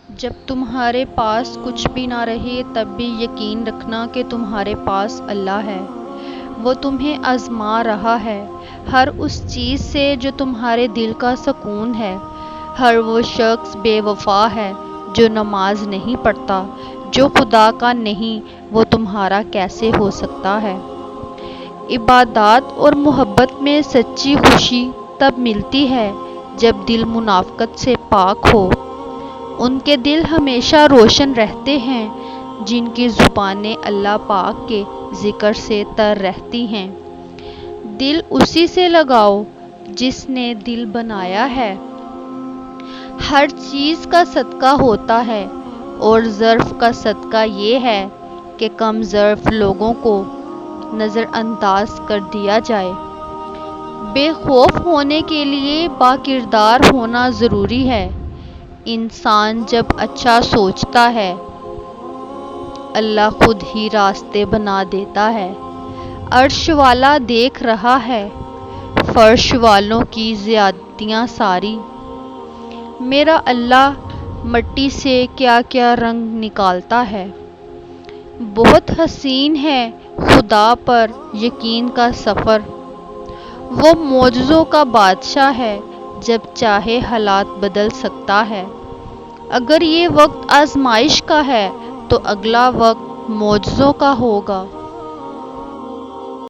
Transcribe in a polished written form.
جب تمہارے پاس کچھ بھی نہ رہے تب بھی یقین رکھنا کہ تمہارے پاس اللہ ہے۔ وہ تمہیں آزما رہا ہے، ہر اس چیز سے جو تمہارے دل کا سکون ہے۔ ہر وہ شخص بے وفا ہے جو نماز نہیں پڑھتا، جو خدا کا نہیں وہ تمہارا کیسے ہو سکتا ہے؟ عبادات اور محبت میں سچی خوشی تب ملتی ہے جب دل منافقت سے پاک ہو۔ ان کے دل ہمیشہ روشن رہتے ہیں جن کی زبانیں اللہ پاک کے ذکر سے تر رہتی ہیں۔ دل اسی سے لگاؤ جس نے دل بنایا ہے۔ ہر چیز کا صدقہ ہوتا ہے اور ظرف کا صدقہ یہ ہے کہ کم ظرف لوگوں کو نظر انداز کر دیا جائے۔ بے خوف ہونے کے لیے با کردار ہونا ضروری ہے۔ انسان جب اچھا سوچتا ہے اللہ خود ہی راستے بنا دیتا ہے۔ عرش والا دیکھ رہا ہے فرش والوں کی زیادتیاں ساری۔ میرا اللہ مٹی سے کیا کیا رنگ نکالتا ہے۔ بہت حسین ہے خدا پر یقین کا سفر۔ وہ معجزوں کا بادشاہ ہے، جب چاہے حالات بدل سکتا ہے۔ اگر یہ وقت آزمائش کا ہے تو اگلا وقت معجزوں کا ہوگا۔